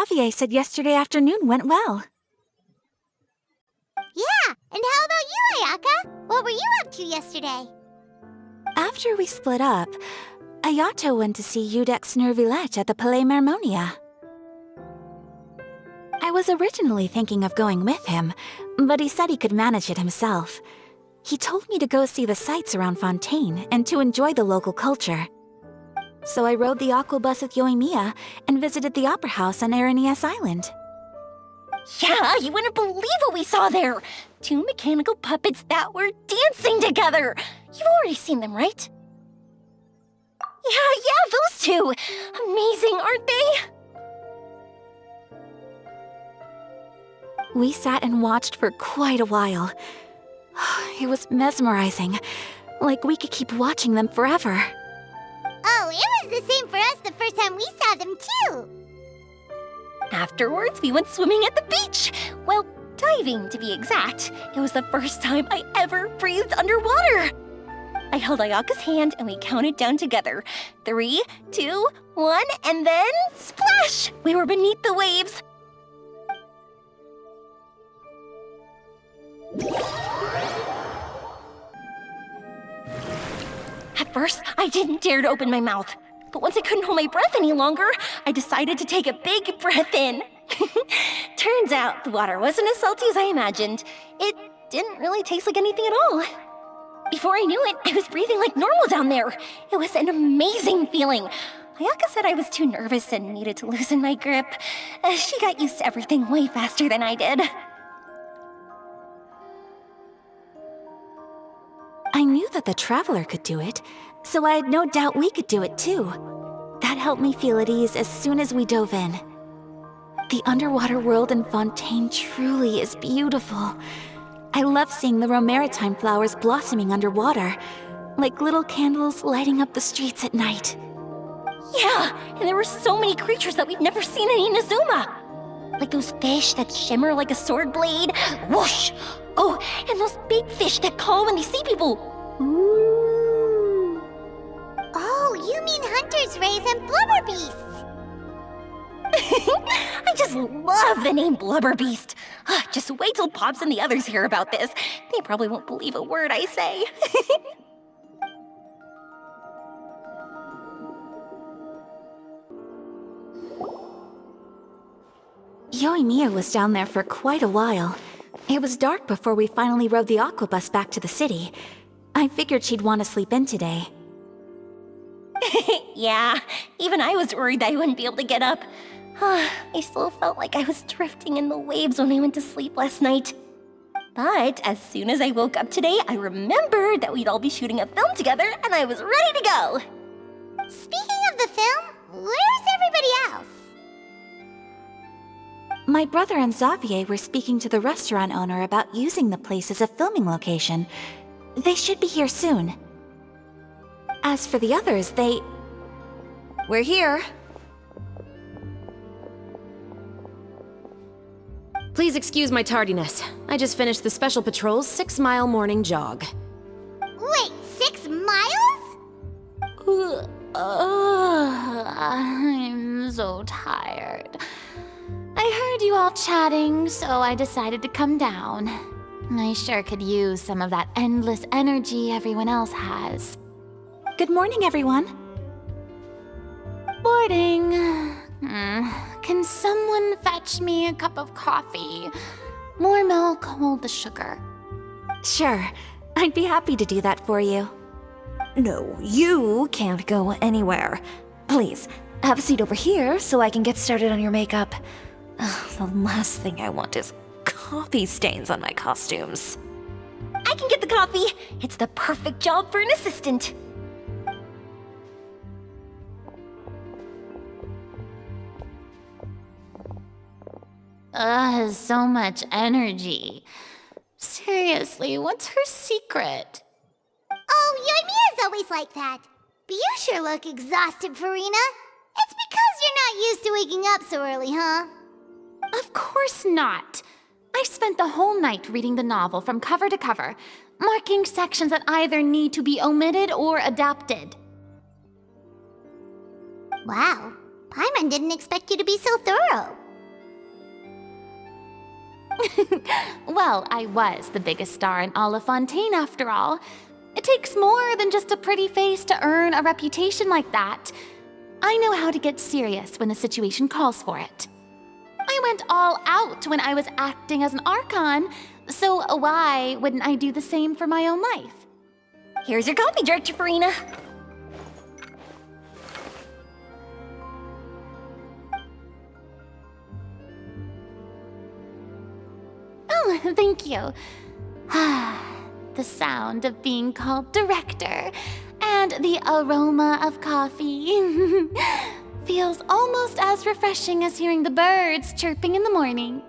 Xavier said yesterday afternoon went well. Yeah, and how about you, Ayaka? What were you up to yesterday? After we split up, Ayato went to see Udex Nervillette at the Palais Marmonia. I was originally thinking of going with him, but he said he could manage it himself. He told me to go see the sights around Fontaine and to enjoy the local culture. So I rode the aquabus with Yoimiya and visited the opera house on Aranias Island. Yeah, you wouldn't believe what we saw there! 2 mechanical puppets that were dancing together! You've already seen them, right? Yeah, those two! Amazing, aren't they? We sat and watched for quite a while. It was mesmerizing, like we could keep watching them forever. Oh, it was the same for us the first time we saw them, too! Afterwards, we went swimming at the beach! Well, diving, to be exact. It was the first time I ever breathed underwater! I held Ayaka's hand and we counted down together. 3, 2, 1, and then splash! We were beneath the waves. At first, I didn't dare to open my mouth. But once I couldn't hold my breath any longer, I decided to take a big breath in. Turns out the water wasn't as salty as I imagined. It didn't really taste like anything at all. Before I knew it, I was breathing like normal down there. It was an amazing feeling. Ayaka said I was too nervous and needed to loosen my grip. She got used to everything way faster than I did. I knew that the Traveler could do it, so I had no doubt we could do it too. That helped me feel at ease as soon as we dove in. The underwater world in Fontaine truly is beautiful. I love seeing the romaritime flowers blossoming underwater, like little candles lighting up the streets at night. Yeah, and there were so many creatures that we've never seen in Inazuma. Like those fish that shimmer like a sword blade. Whoosh! Oh, and those big fish that call when they see people. Ooh. Oh, you mean Hunter's Rays and Blubber Beasts. I just love the name Blubber Beast. Just wait till Pops and the others hear about this. They probably won't believe a word I say. Yoimiya was down there for quite a while. It was dark before we finally rode the aquabus back to the city. I figured she'd want to sleep in today. Yeah, even I was worried that I wouldn't be able to get up. I still felt like I was drifting in the waves when I went to sleep last night. But as soon as I woke up today, I remembered that we'd all be shooting a film together, and I was ready to go. Speaking of the film, where's everybody else? My brother and Xavier were speaking to the restaurant owner about using the place as a filming location. They should be here soon. As for the others, We're here. Please excuse my tardiness. I just finished the Special Patrol's 6-mile morning jog. Wait, 6 miles? I'm so tired. I heard you all chatting, so I decided to come down. I sure could use some of that endless energy everyone else has. Good morning, everyone. Morning. Can someone fetch me a cup of coffee? More milk, hold the sugar. Sure, I'd be happy to do that for you. No, you can't go anywhere. Please, have a seat over here so I can get started on your makeup. The last thing I want is coffee stains on my costumes. I can get the coffee. It's the perfect job for an assistant. So much energy. Seriously, what's her secret? Oh, Yoimiya's always like that. But you sure look exhausted, Farina. It's because you're not used to waking up so early, huh? Of course not. I spent the whole night reading the novel from cover to cover, marking sections that either need to be omitted or adapted. Wow, Paimon didn't expect you to be so thorough. Well, I was the biggest star in all of Fontaine after all. It takes more than just a pretty face to earn a reputation like that. I know how to get serious when the situation calls for it. I went all out when I was acting as an Archon, so why wouldn't I do the same for my own life? Here's your coffee, Director Farina. Oh, thank you. The sound of being called director and the aroma of coffee feels almost as refreshing as hearing the birds chirping in the morning.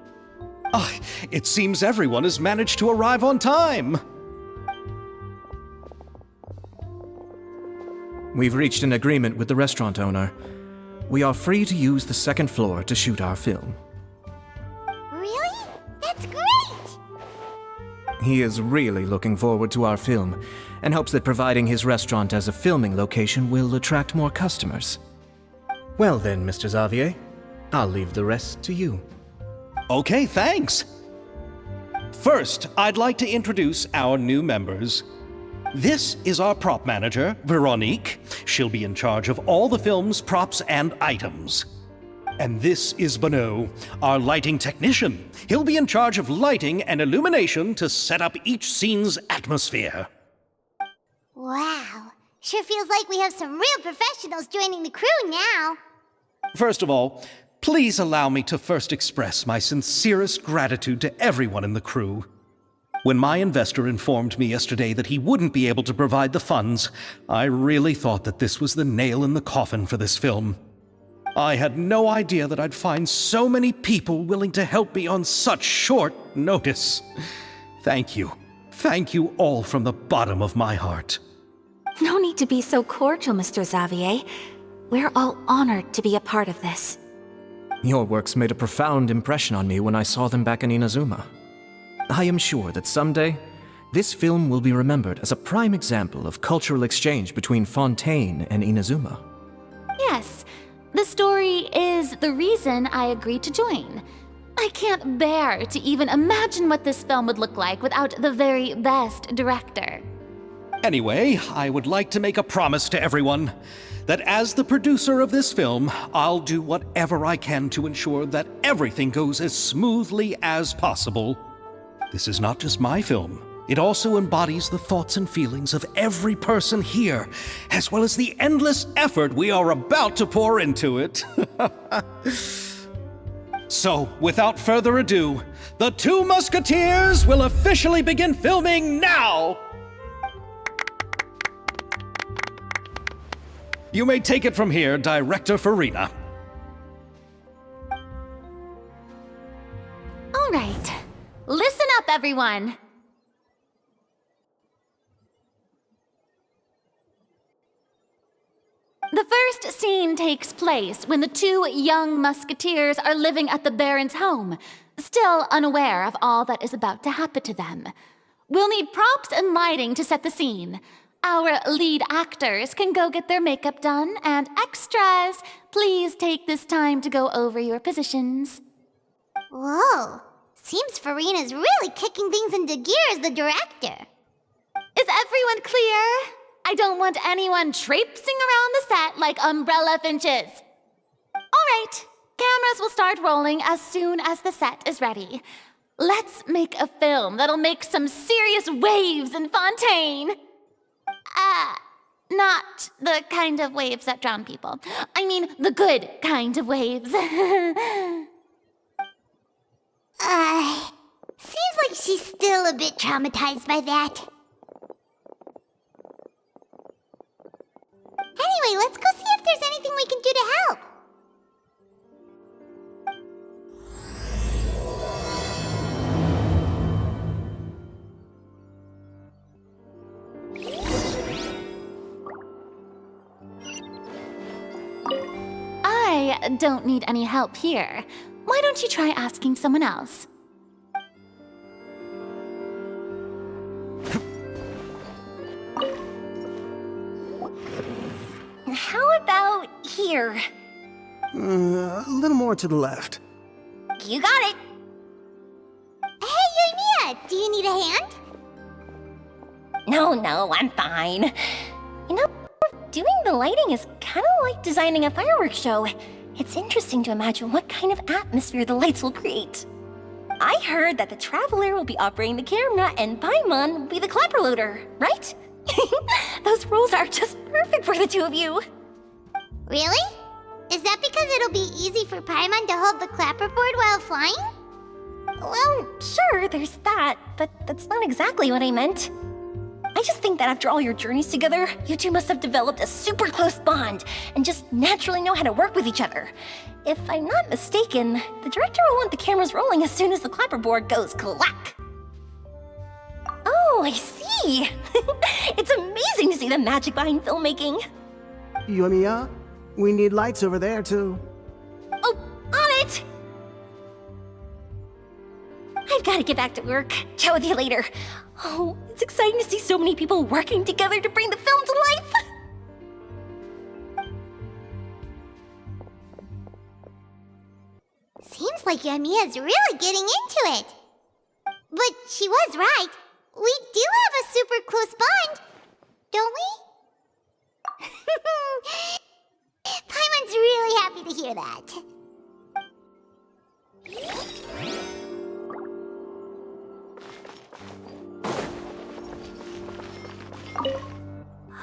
Ah, it seems everyone has managed to arrive on time. We've reached an agreement with the restaurant owner. We are free to use the second floor to shoot our film. Really? That's great! He is really looking forward to our film and hopes that providing his restaurant as a filming location will attract more customers. Well then, Mr. Xavier, I'll leave the rest to you. Okay, thanks. First, I'd like to introduce our new members. This is our prop manager, Veronique. She'll be in charge of all the film's props and items. And this is Bonneau, our lighting technician. He'll be in charge of lighting and illumination to set up each scene's atmosphere. Wow. Sure feels like we have some real professionals joining the crew now. First of all, please allow me to first express my sincerest gratitude to everyone in the crew. When my investor informed me yesterday that he wouldn't be able to provide the funds, I really thought that this was the nail in the coffin for this film. I had no idea that I'd find so many people willing to help me on such short notice. Thank you. Thank you all from the bottom of my heart. No need to be so cordial, Mr. Xavier. We're all honored to be a part of this. Your works made a profound impression on me when I saw them back in Inazuma. I am sure that someday, this film will be remembered as a prime example of cultural exchange between Fontaine and Inazuma. Yes, the story is the reason I agreed to join. I can't bear to even imagine what this film would look like without the very best director. Anyway, I would like to make a promise to everyone that as the producer of this film, I'll do whatever I can to ensure that everything goes as smoothly as possible. This is not just my film. It also embodies the thoughts and feelings of every person here, as well as the endless effort we are about to pour into it. So, without further ado, the Two Musketeers will officially begin filming now! You may take it from here, Director Farina. All right, listen up, everyone. The first scene takes place when the two young musketeers are living at the Baron's home, still unaware of all that is about to happen to them. We'll need props and lighting to set the scene. Our lead actors can go get their makeup done, and extras, please take this time to go over your positions. Whoa. Seems Farina's really kicking things into gear as the director. Is everyone clear? I don't want anyone traipsing around the set like umbrella finches. All right, cameras will start rolling as soon as the set is ready. Let's make a film that'll make some serious waves in Fontaine. Not the kind of waves that drown people. I mean, the good kind of waves. Seems like she's still a bit traumatized by that. Anyway, let's go see if there's anything we can do to help. I don't need any help here. Why don't you try asking someone else? How about here? A little more to the left. You got it. Yeah, do you need a hand? No, I'm fine. You know, doing the lighting is kind of like designing a fireworks show. It's interesting to imagine what kind of atmosphere the lights will create. I heard that the Traveler will be operating the camera and Paimon will be the clapper loader, right? Those roles are just perfect for the two of you. Really? Is that because it'll be easy for Paimon to hold the clapperboard while flying? Well, sure, there's that, but that's not exactly what I meant. I just think that after all your journeys together, you two must have developed a super close bond and just naturally know how to work with each other. If I'm not mistaken, the director will want the cameras rolling as soon as the clapperboard goes clack. Oh, I see! It's amazing to see the magic behind filmmaking. Yoimiya, we need lights over there too. Oh, on it! I've got to get back to work. Chat with you later. Oh, it's exciting to see so many people working together to bring the film to life. Seems like Yoimiya's really getting into it. But she was right. We do have a super close bond, don't we? Paimon's really happy to hear that.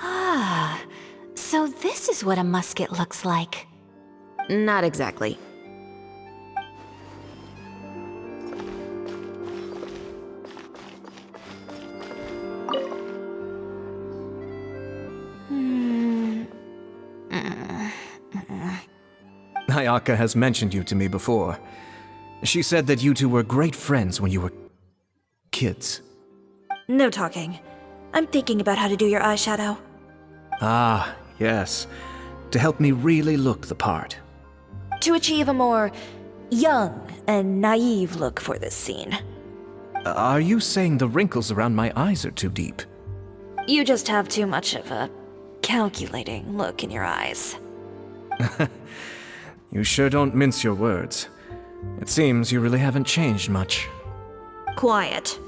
Ah, so this is what a musket looks like. Not exactly. Ayaka has mentioned you to me before. She said that you two were great friends when you were kids. No talking. I'm thinking about how to do your eyeshadow. Ah, yes. To help me really look the part. To achieve a more young and naive look for this scene. Are you saying the wrinkles around my eyes are too deep? You just have too much of a calculating look in your eyes. You sure don't mince your words. It seems you really haven't changed much. Quiet.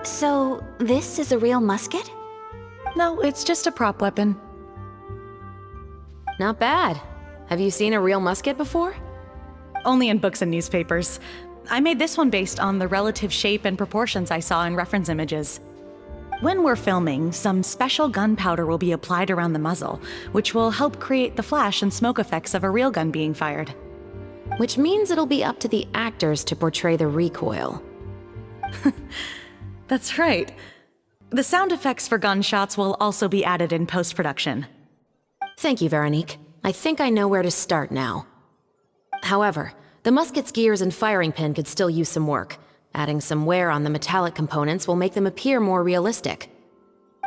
So, this is a real musket? No, it's just a prop weapon. Not bad. Have you seen a real musket before? Only in books and newspapers. I made this one based on the relative shape and proportions I saw in reference images. When we're filming, some special gunpowder will be applied around the muzzle, which will help create the flash and smoke effects of a real gun being fired. Which means it'll be up to the actors to portray the recoil. That's right. The sound effects for gunshots will also be added in post-production. Thank you, Veronique. I think I know where to start now. However, the musket's gears and firing pin could still use some work. Adding some wear on the metallic components will make them appear more realistic.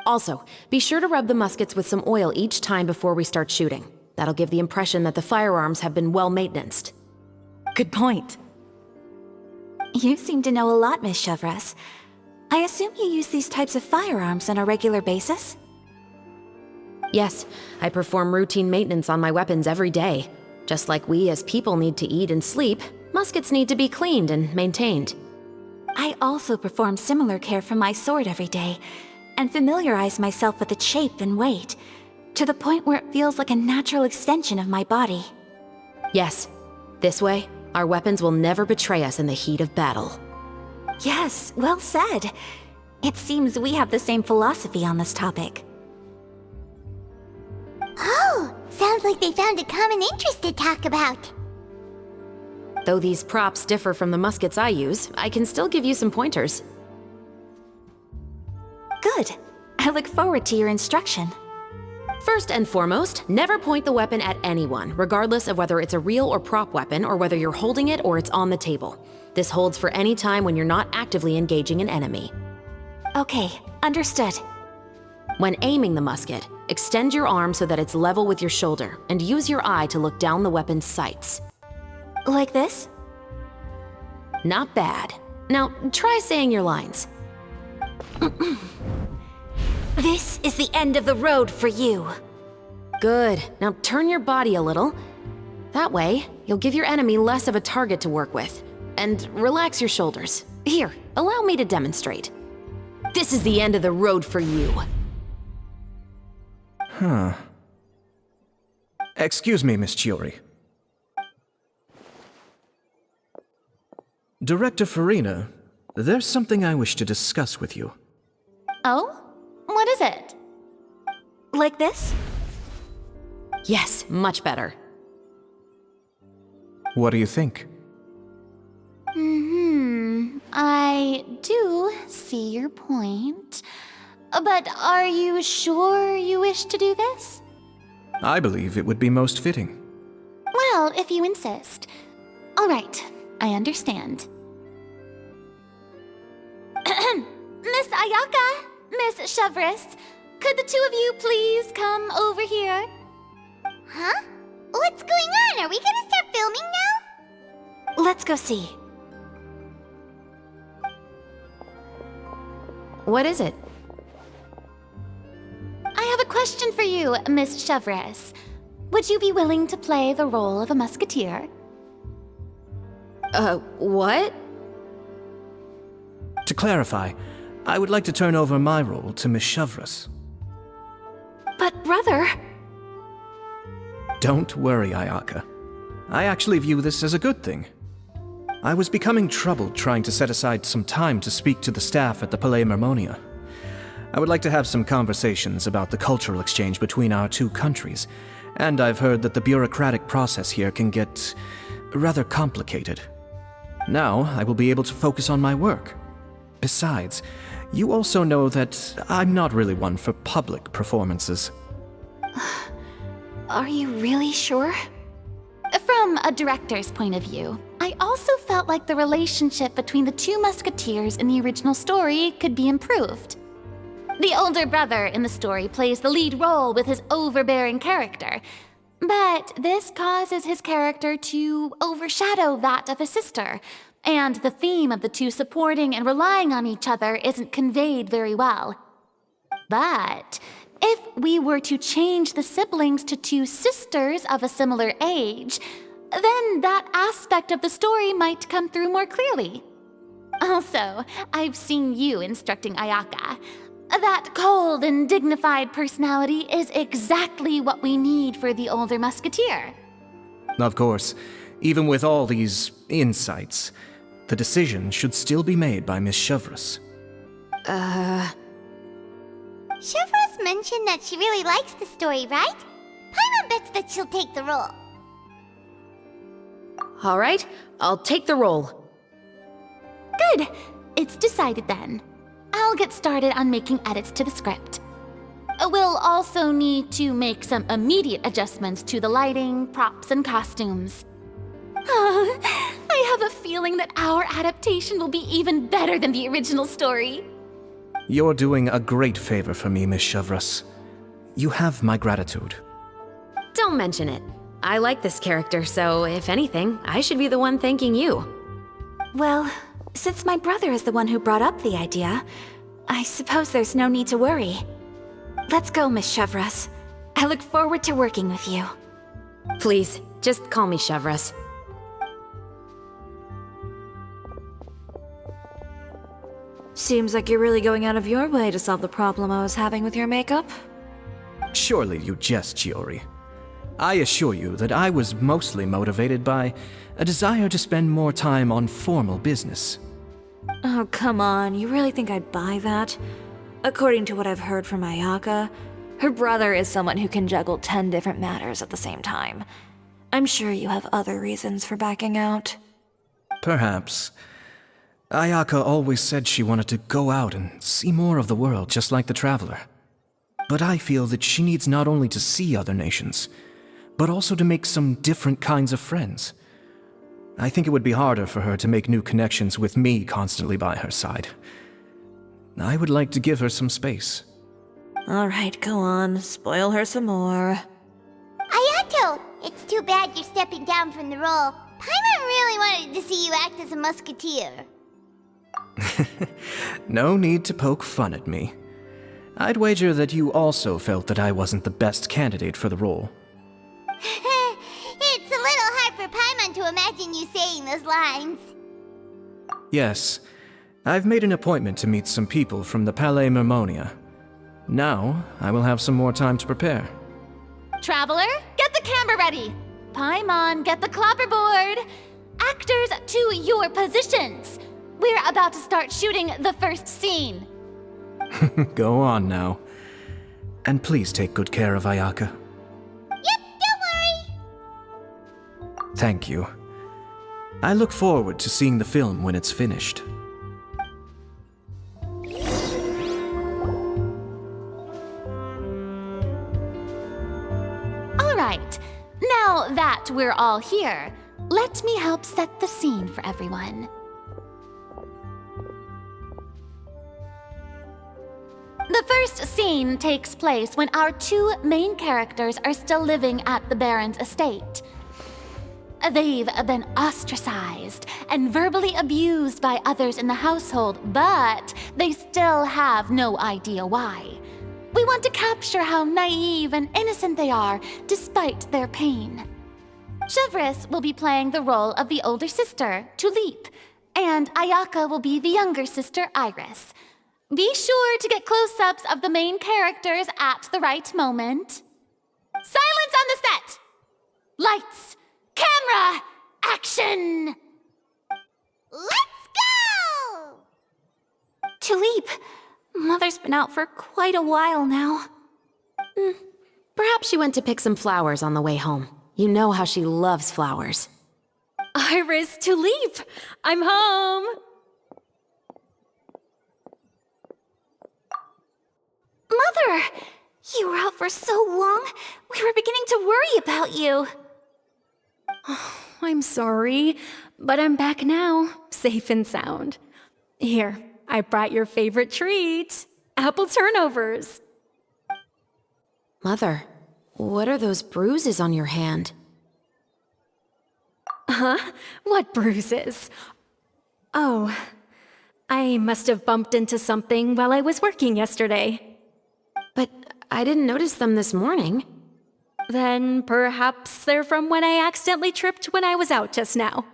Also, be sure to rub the muskets with some oil each time before we start shooting. That'll give the impression that the firearms have been well maintained. Good point. You seem to know a lot, Miss Chevres. I assume you use these types of firearms on a regular basis? Yes, I perform routine maintenance on my weapons every day. Just like we as people need to eat and sleep, muskets need to be cleaned and maintained. I also perform similar care for my sword every day, and familiarize myself with its shape and weight, to the point where it feels like a natural extension of my body. Yes, this way, our weapons will never betray us in the heat of battle. Yes, well said. It seems we have the same philosophy on this topic. Oh, sounds like they found a common interest to talk about. Though these props differ from the muskets I use, I can still give you some pointers. Good. I look forward to your instruction. First and foremost, never point the weapon at anyone, regardless of whether it's a real or prop weapon or whether you're holding it or it's on the table. This holds for any time when you're not actively engaging an enemy. Okay, understood. When aiming the musket, extend your arm so that it's level with your shoulder and use your eye to look down the weapon's sights. Like this? Not bad. Now, try saying your lines. The This is the end of the road for you. Good. Now turn your body a little. That way, you'll give your enemy less of a target to work with. And relax your shoulders. Here, allow me to demonstrate. This is the end of the road for you. Huh. Excuse me, Miss Chiori. Director Farina, there's something I wish to discuss with you. Oh? What is it? Like this? Yes, much better. What do you think? I do see your point. But are you sure you wish to do this? I believe it would be most fitting. Well, if you insist. All right, I understand. Miss Ayaka, Miss Chevres, could the two of you please come over here? Huh? What's going on? Are we gonna start filming now? Let's go see. What is it? I have a question for you, Miss Chevres. Would you be willing to play the role of a musketeer? What? To clarify, I would like to turn over my role to Miss Chevres. But brother... Don't worry, Ayaka. I actually view this as a good thing. I was becoming troubled trying to set aside some time to speak to the staff at the Palais Mermonia. I would like to have some conversations about the cultural exchange between our two countries, and I've heard that the bureaucratic process here can get rather complicated. Now, I will be able to focus on my work. Besides, you also know that I'm not really one for public performances. Are you really sure? From a director's point of view, I also felt like the relationship between the two musketeers in the original story could be improved. The older brother in the story plays the lead role with his overbearing character, but this causes his character to overshadow that of his sister, and the theme of the two supporting and relying on each other isn't conveyed very well. But if we were to change the siblings to two sisters of a similar age, then that aspect of the story might come through more clearly. Also, I've seen you instructing Ayaka. That cold and dignified personality is exactly what we need for the older musketeer. Of course, even with all these insights, the decision should still be made by Miss Chevres. Chevres mentioned that she really likes the story, right? Paimon bets that she'll take the role. All right, I'll take the role. Good. It's decided then. I'll get started on making edits to the script. We'll also need to make some immediate adjustments to the lighting, props, and costumes. Oh, I have a feeling that our adaptation will be even better than the original story. You're doing a great favor for me, Miss Chevres. You have my gratitude. Don't mention it. I like this character, so if anything, I should be the one thanking you. Well, since my brother is the one who brought up the idea, I suppose there's no need to worry. Let's go, Miss Chevres. I look forward to working with you. Please, just call me Chevres. Seems like you're really going out of your way to solve the problem I was having with your makeup. Surely you jest, Chiori. I assure you that I was mostly motivated by a desire to spend more time on formal business. Oh, come on. You really think I'd buy that? According to what I've heard from Ayaka, her brother is someone who can juggle 10 different matters at the same time. I'm sure you have other reasons for backing out. Perhaps. Ayaka always said she wanted to go out and see more of the world, just like the Traveler. But I feel that she needs not only to see other nations, but also to make some different kinds of friends. I think it would be harder for her to make new connections with me constantly by her side. I would like to give her some space. Alright, go on. Spoil her some more. Ayato, it's too bad you're stepping down from the role. Paimon really wanted to see you act as a musketeer. No need to poke fun at me. I'd wager that you also felt that I wasn't the best candidate for the role. It's a little hard for Paimon to imagine you saying those lines. Yes, I've made an appointment to meet some people from the Palais Mermonia. Now, I will have some more time to prepare. Traveler, get the camera ready. Paimon, get the clapperboard. Actors, to your positions. We're about to start shooting the first scene. Go on now. And please take good care of Ayaka. Yep, don't worry. Thank you. I look forward to seeing the film when it's finished. All right, now that we're all here, let me help set the scene for everyone. The first scene takes place when our two main characters are still living at the Baron's estate. They've been ostracized and verbally abused by others in the household, but they still have no idea why. We want to capture how naive and innocent they are despite their pain. Chevris will be playing the role of the older sister, Tulip, and Ayaka will be the younger sister, Iris. Be sure to get close-ups of the main characters at the right moment. Silence on the set! Lights, camera, action! Let's go! Tulip, Mother's been out for quite a while now. Perhaps she went to pick some flowers on the way home. You know how she loves flowers. Iris, Tulip, I'm home. Mother! You were out for so long, we were beginning to worry about you. I'm sorry, but I'm back now, safe and sound. Here, I brought your favorite treat, apple turnovers. Mother, what are those bruises on your hand? Huh? What bruises? Oh, I must have bumped into something while I was working yesterday. But I didn't notice them this morning. Then perhaps they're from when I accidentally tripped when I was out just now.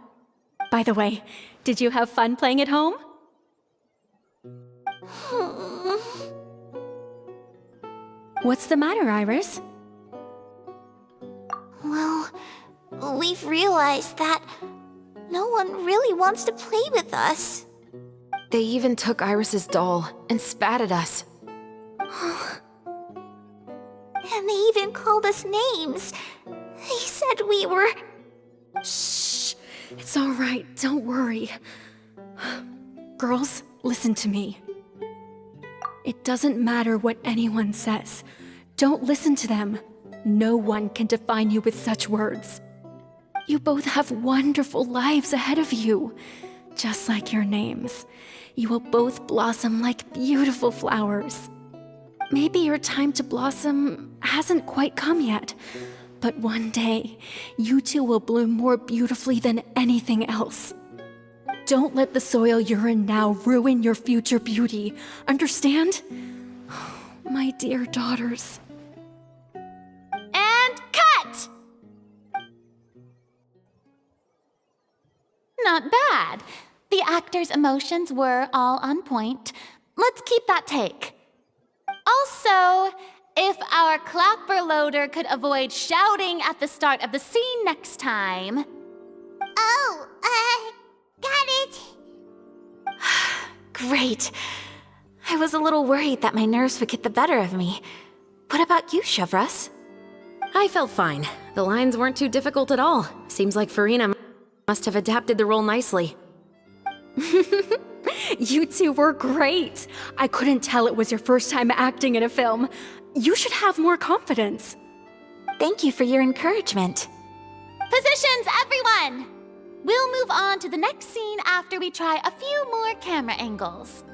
By the way, did you have fun playing at home? What's the matter, Iris? Well, we've realized that no one really wants to play with us. They even took Iris's doll and spat at us. And they even called us names. They said we were... Shh. It's all right. Don't worry. Girls, listen to me. It doesn't matter what anyone says. Don't listen to them. No one can define you with such words. You both have wonderful lives ahead of you. Just like your names. You will both blossom like beautiful flowers. Maybe your time to blossom hasn't quite come yet, but one day, you two will bloom more beautifully than anything else. Don't let the soil you're in now ruin your future beauty, understand? My dear daughters. And cut! Not bad. The actors' emotions were all on point. Let's keep that take. Also, if our clapper loader could avoid shouting at the start of the scene next time. Oh, got it. Great. I was a little worried that my nerves would get the better of me. What about you, Chevris? I felt fine. The lines weren't too difficult at all. Seems like Farina must have adapted the role nicely. You two were great. I couldn't tell it was your first time acting in a film. You should have more confidence. Thank you for your encouragement. Positions, everyone! We'll move on to the next scene after we try a few more camera angles.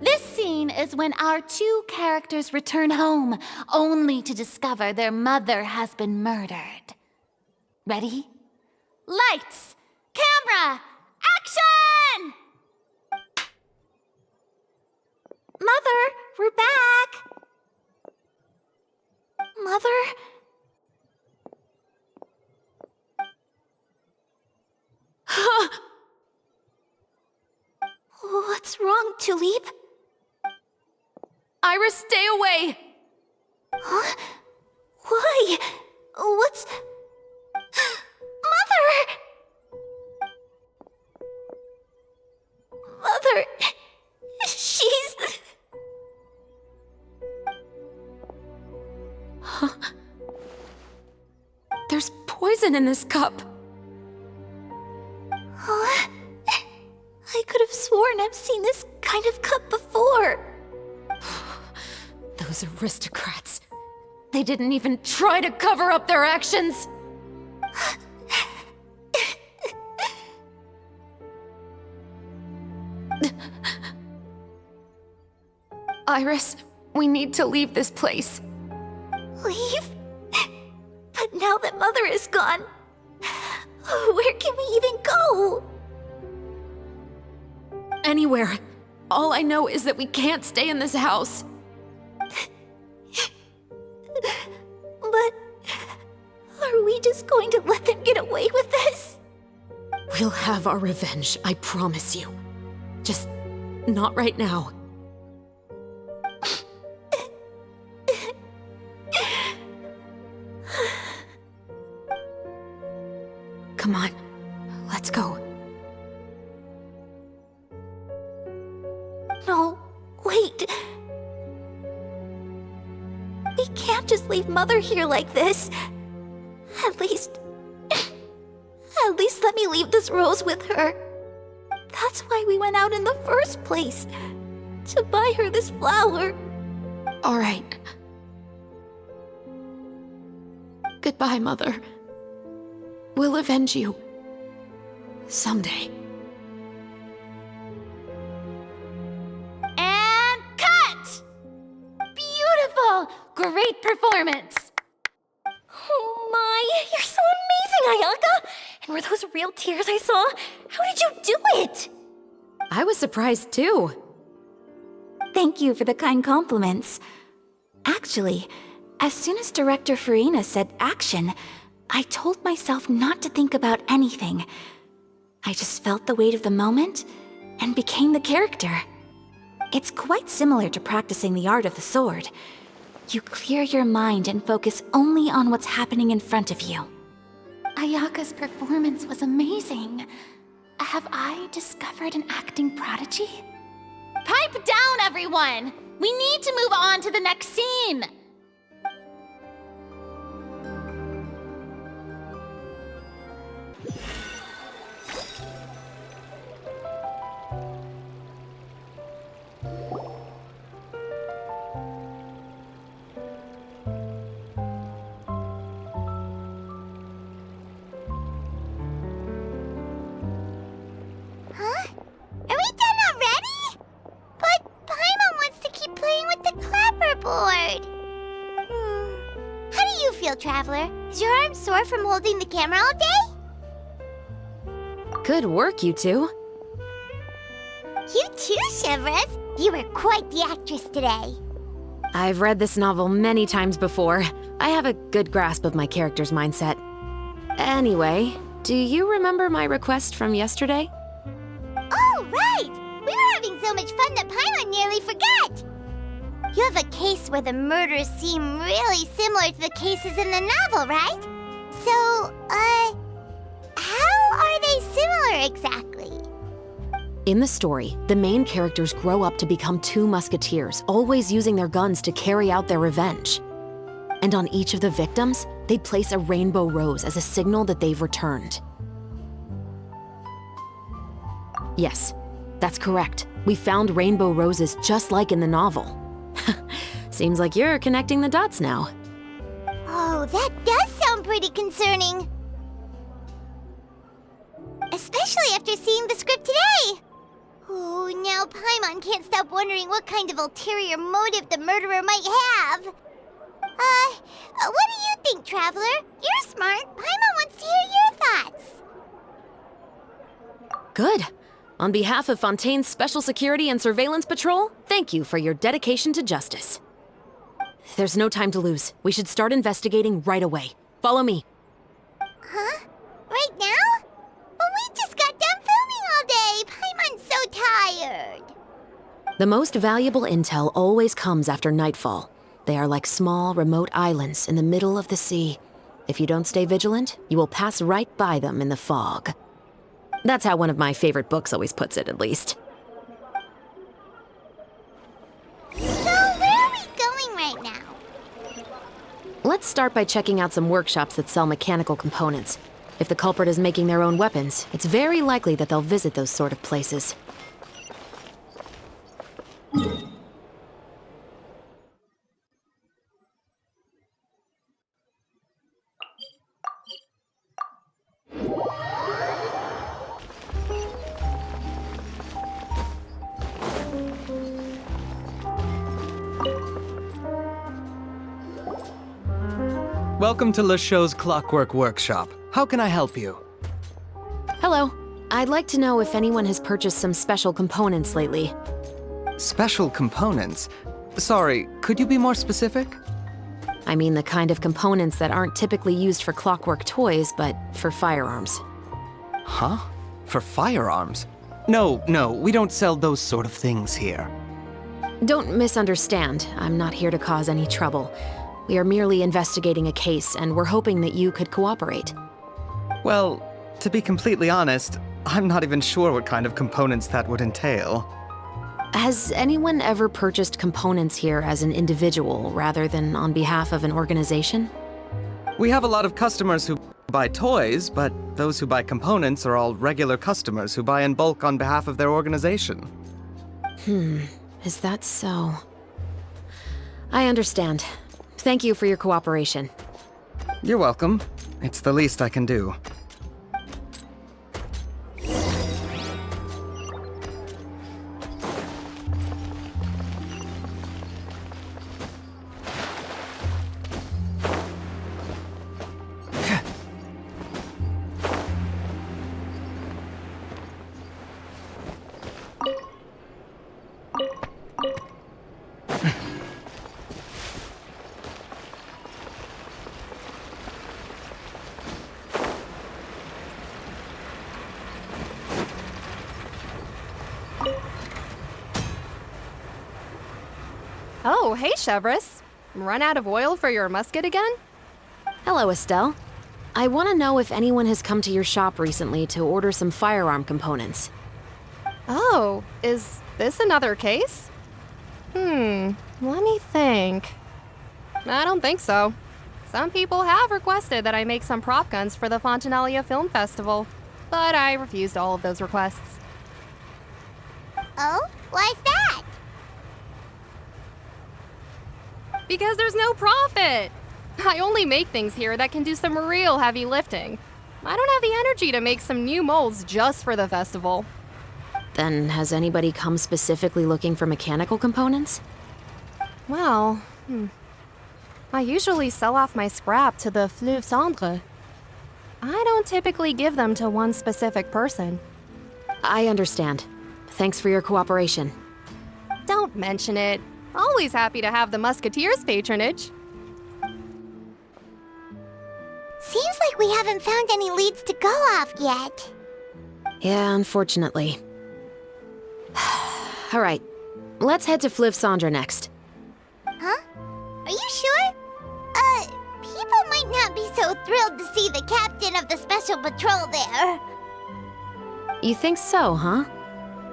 This scene is when our two characters return home, only to discover their mother has been murdered. Ready? Lights! Camera! Mother, we're back! Mother? What's wrong, Tulip? Iris, stay away! Huh? Why? What's... Mother! Mother... She's... There's poison in this cup. Huh? I could have sworn I've seen this kind of cup before. Those aristocrats. They didn't even try to cover up their actions. Iris, we need to leave this place. Leave? But now that Mother is gone, where can we even go? Anywhere. All I know is that we can't stay in this house. But are we just going to let them get away with this? We'll have our revenge, I promise you. Just not right now. Come on, let's go. No, wait. We can't just leave Mother here like this. At least let me leave this rose with her. That's why we went out in the first place. To buy her this flower. All right. Goodbye, Mother. We'll avenge you. Someday. And cut! Beautiful! Great performance! Oh my, you're so amazing, Ayaka! And were those real tears I saw? How did you do it? I was surprised too. Thank you for the kind compliments. Actually, as soon as Director Farina said action, I told myself not to think about anything. I just felt the weight of the moment and became the character. It's quite similar to practicing the art of the sword. You clear your mind and focus only on what's happening in front of you. Ayaka's performance was amazing. Have I discovered an acting prodigy? Pipe down, everyone! We need to move on to the next scene! Huh? Are we done already? But Paimon wants to keep playing with the clapperboard. How do you feel, Traveler? Is your arm sore from holding the camera all day? Good work, you two. You too, Shivers. You were quite the actress today. I've read this novel many times before. I have a good grasp of my character's mindset. Anyway, do you remember my request from yesterday? Oh, right! We were having so much fun that Paimon nearly forgot! You have a case where the murders seem really similar to the cases in the novel, right? So, how are they similar exactly? In the story, the main characters grow up to become two musketeers, always using their guns to carry out their revenge. And on each of the victims, they place a rainbow rose as a signal that they've returned. Yes, that's correct. We found rainbow roses just like in the novel. Seems like you're connecting the dots now. Oh, that does sound pretty concerning. Especially after seeing the script today. Oh, now Paimon can't stop wondering what kind of ulterior motive the murderer might have. What do you think, Traveler? You're smart. Paimon wants to hear your thoughts. Good. On behalf of Fontaine's Special Security and Surveillance Patrol, thank you for your dedication to justice. There's no time to lose. We should start investigating right away. Follow me. Huh? Right now? But we just got done filming all day! Paimon's so tired! The most valuable intel always comes after nightfall. They are like small, remote islands in the middle of the sea. If you don't stay vigilant, you will pass right by them in the fog. That's how one of my favorite books always puts it, at least. So, where are we going right now? Let's start by checking out some workshops that sell mechanical components. If the culprit is making their own weapons, it's very likely that they'll visit those sort of places. Welcome to Le Show's Clockwork Workshop. How can I help you? Hello. I'd like to know if anyone has purchased some special components lately. Special components? Sorry, could you be more specific? I mean the kind of components that aren't typically used for clockwork toys, but for firearms. Huh? For firearms? No, we don't sell those sort of things here. Don't misunderstand. I'm not here to cause any trouble. We are merely investigating a case, and we're hoping that you could cooperate. Well, to be completely honest, I'm not even sure what kind of components that would entail. Has anyone ever purchased components here as an individual rather than on behalf of an organization? We have a lot of customers who buy toys, but those who buy components are all regular customers who buy in bulk on behalf of their organization. Is that so? I understand. Thank you for your cooperation. You're welcome. It's the least I can do. Oh, hey, Chevres. Run out of oil for your musket again? Hello, Estelle. I want to know if anyone has come to your shop recently to order some firearm components. Oh, is this another case? Let me think. I don't think so. Some people have requested that I make some prop guns for the Fontanalia Film Festival, but I refused all of those requests. Oh? Why's that? Because there's no profit! I only make things here that can do some real heavy lifting. I don't have the energy to make some new molds just for the festival. Then has anybody come specifically looking for mechanical components? Well, I usually sell off my scrap to the Fleuve Cendre. I don't typically give them to one specific person. I understand. Thanks for your cooperation. Don't mention it. Always happy to have the Musketeers' patronage. Seems like we haven't found any leads to go off yet. Yeah, unfortunately. All right, let's head to Fleuve Cendre next. Huh? Are you sure? People might not be so thrilled to see the captain of the special patrol there. You think so, huh?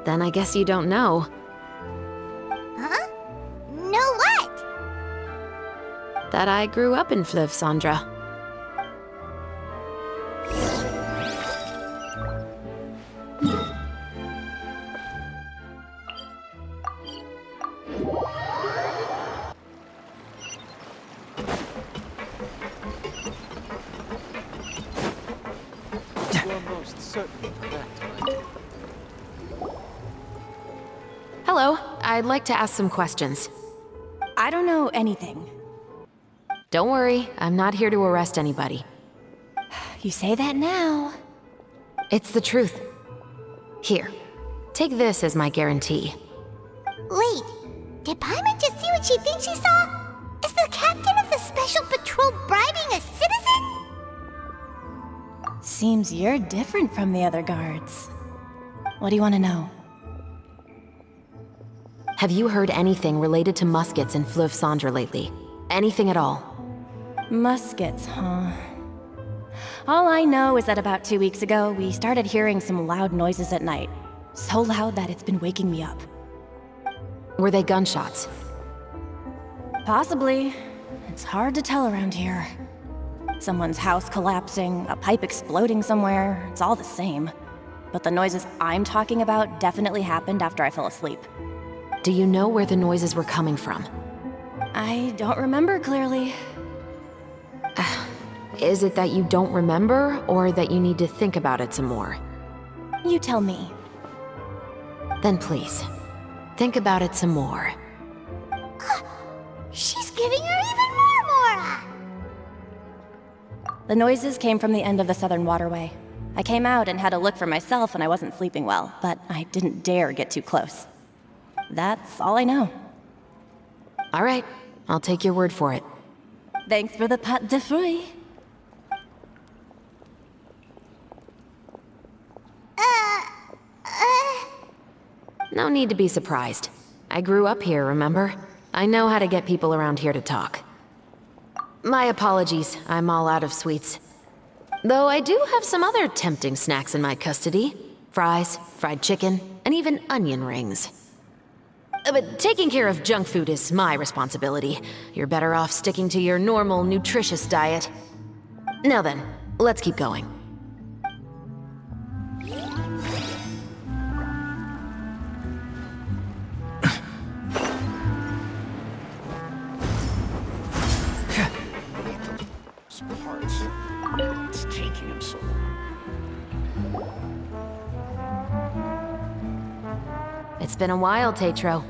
Then I guess you don't know. Huh? Know what? That I grew up in Fleuve Cendre. Hello, I'd like to ask some questions. I don't know anything. Don't worry, I'm not here to arrest anybody. You say that now. It's the truth. Here, Take this as my guarantee. Wait, did Paimon just see what she thinks she saw? Is the captain of the Special Patrol bribing a citizen? Seems you're different from the other guards. What do you want to know? Have you heard anything related to Muskets in Fleuve Cendre lately? Anything at all? Muskets, huh? All I know is that about 2 weeks ago, we started hearing some loud noises at night. So loud that it's been waking me up. Were they gunshots? Possibly. It's hard to tell around here. Someone's house collapsing, a pipe exploding somewhere, it's all the same. But the noises I'm talking about definitely happened after I fell asleep. Do you know where the noises were coming from? I don't remember clearly. Is it that you don't remember, or that you need to think about it some more? You tell me. Then please, think about it some more. She's giving her even more Mora! The noises came from the end of the Southern Waterway. I came out and had a look for myself when I wasn't sleeping well, but I didn't dare get too close. That's all I know. All right, I'll take your word for it. Thanks for the pâte de fruits. No need to be surprised. I grew up here, remember? I know how to get people around here to talk. My apologies, I'm all out of sweets. Though I do have some other tempting snacks in my custody. Fries, fried chicken, and even onion rings. But taking care of junk food is my responsibility. You're better off sticking to your normal, nutritious diet. Now then, let's keep going. It's taking him so long. It's been a while, Tetro.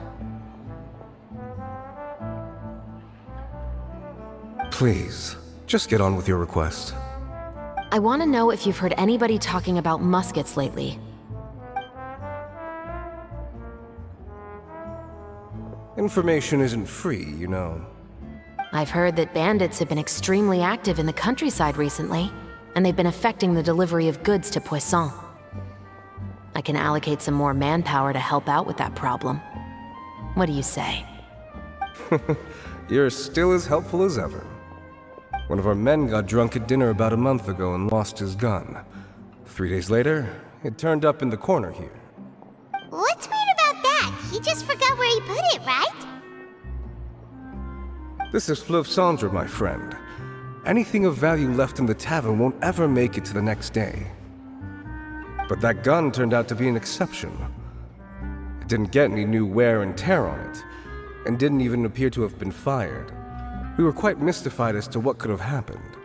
Please, just get on with your request. I want to know if you've heard anybody talking about muskets lately. Information isn't free, you know. I've heard that bandits have been extremely active in the countryside recently, and they've been affecting the delivery of goods to Poisson. I can allocate some more manpower to help out with that problem. What do you say? You're still as helpful as ever. One of our men got drunk at dinner about a month ago and lost his gun. 3 days later, it turned up in the corner here. What's weird about that? He just forgot where he put it, right? This is Fleuve Cendre, my friend. Anything of value left in the tavern won't ever make it to the next day. But that gun turned out to be an exception. It didn't get any new wear and tear on it, and didn't even appear to have been fired. We were quite mystified as to what could have happened.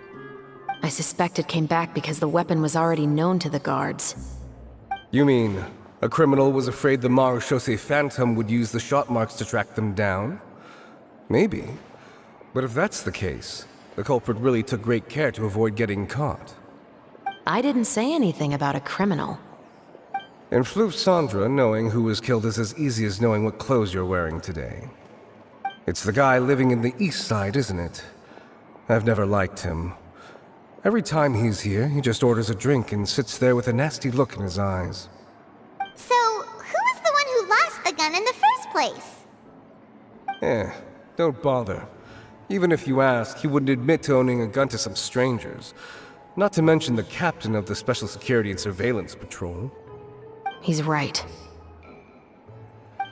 I suspect it came back because the weapon was already known to the guards. You mean, a criminal was afraid the Marechaussee Phantom would use the shot marks to track them down? Maybe. But if that's the case, the culprit really took great care to avoid getting caught. I didn't say anything about a criminal. In Fleuve Cendre, knowing who was killed is as easy as knowing what clothes you're wearing today. It's the guy living in the east side, isn't it? I've never liked him. Every time he's here, he just orders a drink and sits there with a nasty look in his eyes. So, who was the one who lost the gun in the first place? Don't bother. Even if you ask, he wouldn't admit to owning a gun to some strangers. Not to mention the captain of the Special Security and Surveillance Patrol. He's right.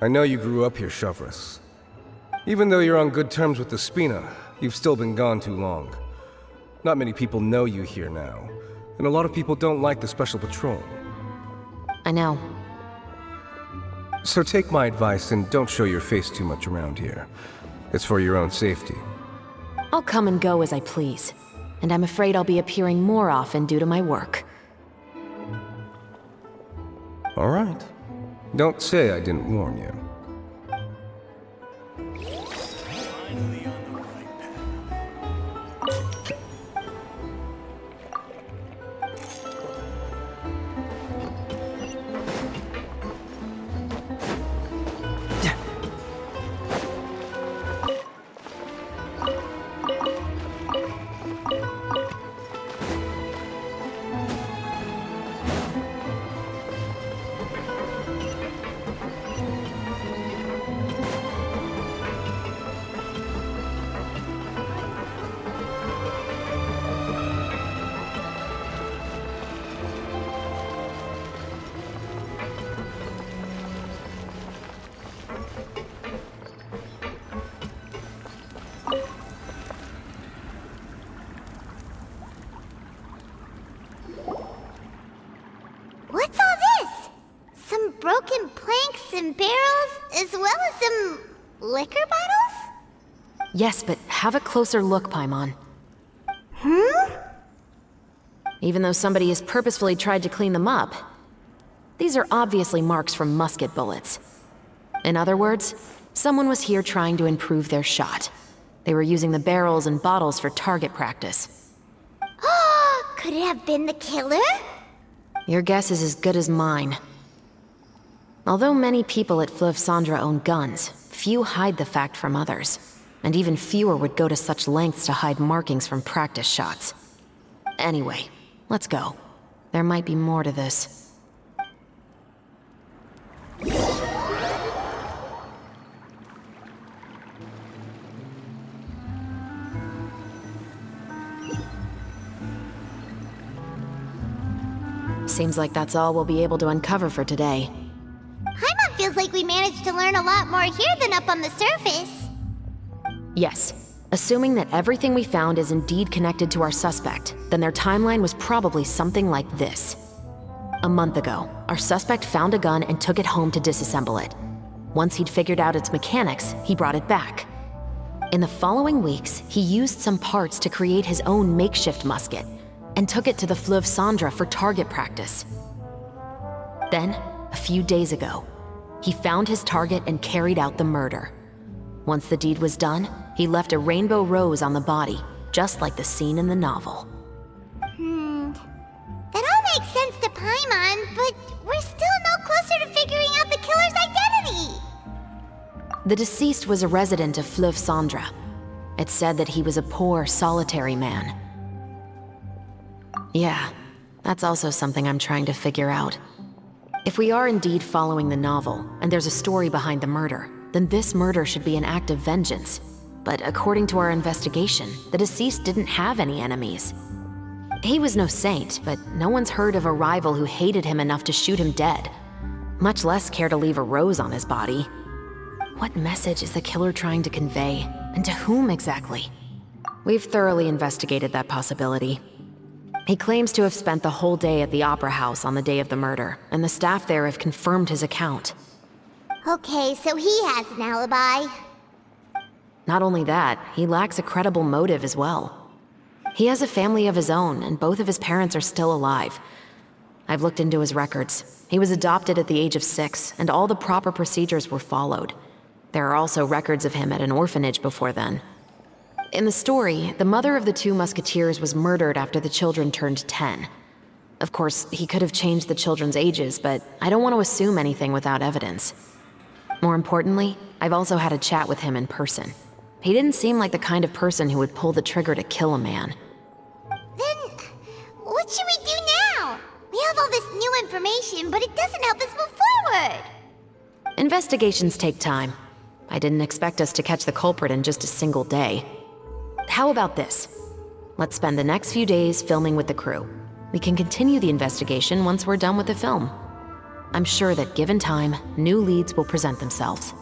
I know you grew up here, Chevres. Even though you're on good terms with the Spina, you've still been gone too long. Not many people know you here now, and a lot of people don't like the Special Patrol. I know. So take my advice and don't show your face too much around here. It's for your own safety. I'll come and go as I please, and I'm afraid I'll be appearing more often due to my work. All right. Don't say I didn't warn you. some broken planks and barrels, as well as some liquor bottles? Yes, but have a closer look, Paimon. Even though somebody has purposefully tried to clean them up, these are obviously marks from musket bullets. In other words, someone was here trying to improve their shot. They were using the barrels and bottles for target practice. Could it have been the killer? Your guess is as good as mine. Although many people at Fleuve Cendres own guns, few hide the fact from others. And even fewer would go to such lengths to hide markings from practice shots. Anyway, let's go. There might be more to this. Seems like that's all we'll be able to uncover for today. Paimon feels like we managed to learn a lot more here than up on the surface. Yes. Assuming that everything we found is indeed connected to our suspect, then their timeline was probably something like this. A month ago, our suspect found a gun and took it home to disassemble it. Once he'd figured out its mechanics, he brought it back. In the following weeks, he used some parts to create his own makeshift musket, and took it to the Fleuve Cendres for target practice. Then, a few days ago, he found his target and carried out the murder. Once the deed was done, he left a rainbow rose on the body, just like the scene in the novel. That all makes sense to Paimon, but we're still no closer to figuring out the killer's identity! The deceased was a resident of Fleuve Cendres. It's said that he was a poor, solitary man. Yeah, that's also something I'm trying to figure out. If we are indeed following the novel, and there's a story behind the murder, then this murder should be an act of vengeance. But according to our investigation, the deceased didn't have any enemies. He was no saint, but no one's heard of a rival who hated him enough to shoot him dead, much less care to leave a rose on his body. What message is the killer trying to convey, and to whom exactly? We've thoroughly investigated that possibility. He claims to have spent the whole day at the Opera House on the day of the murder, and the staff there have confirmed his account. Okay, so he has an alibi. Not only that, he lacks a credible motive as well. He has a family of his own, and both of his parents are still alive. I've looked into his records. He was adopted at the age of 6, and all the proper procedures were followed. There are also records of him at an orphanage before then. In the story, the mother of the 2 musketeers was murdered after the children turned 10. Of course, he could have changed the children's ages, but I don't want to assume anything without evidence. More importantly, I've also had a chat with him in person. He didn't seem like the kind of person who would pull the trigger to kill a man. Then, what should we do now? We have all this new information, but it doesn't help us move forward. Investigations take time. I didn't expect us to catch the culprit in just a single day. How about this? Let's spend the next few days filming with the crew. We can continue the investigation once we're done with the film. I'm sure that given time, new leads will present themselves.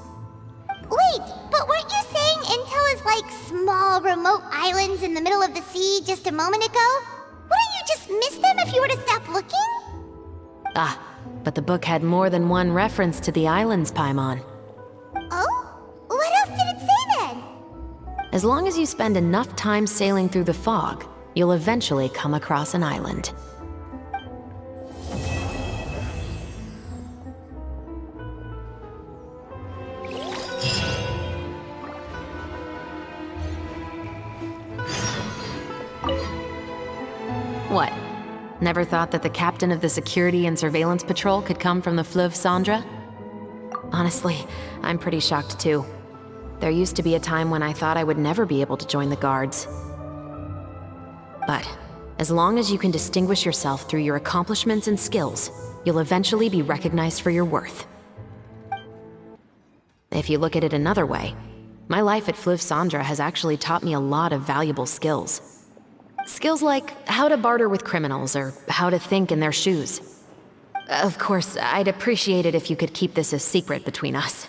Wait, but weren't you saying Intel is like small, remote islands in the middle of the sea just a moment ago? Wouldn't you just miss them if you were to stop looking? Ah, but the book had more than one reference to the islands, Paimon. Oh? What else did it say then? As long as you spend enough time sailing through the fog, you'll eventually come across an island. What? Never thought that the captain of the security and surveillance patrol could come from the Fleuve Cendres? Honestly, I'm pretty shocked too. There used to be a time when I thought I would never be able to join the guards. But as long as you can distinguish yourself through your accomplishments and skills, you'll eventually be recognized for your worth. If you look at it another way, my life at Fleuve Cendres has actually taught me a lot of valuable skills. Skills like how to barter with criminals or how to think in their shoes. Of course, I'd appreciate it if you could keep this a secret between us.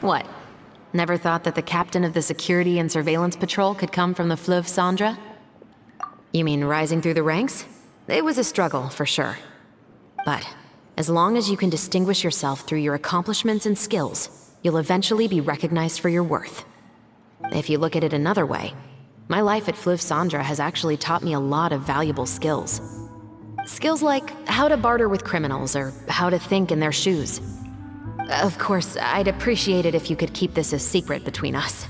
What? Never thought that the captain of the security and surveillance patrol could come from the Fleuve Cendres? You mean rising through the ranks? It was a struggle, for sure. But as long as you can distinguish yourself through your accomplishments and skills, you'll eventually be recognized for your worth. If you look at it another way, my life at Fleuve Cendra has actually taught me a lot of valuable skills. Skills like how to barter with criminals or how to think in their shoes. Of course, I'd appreciate it if you could keep this a secret between us.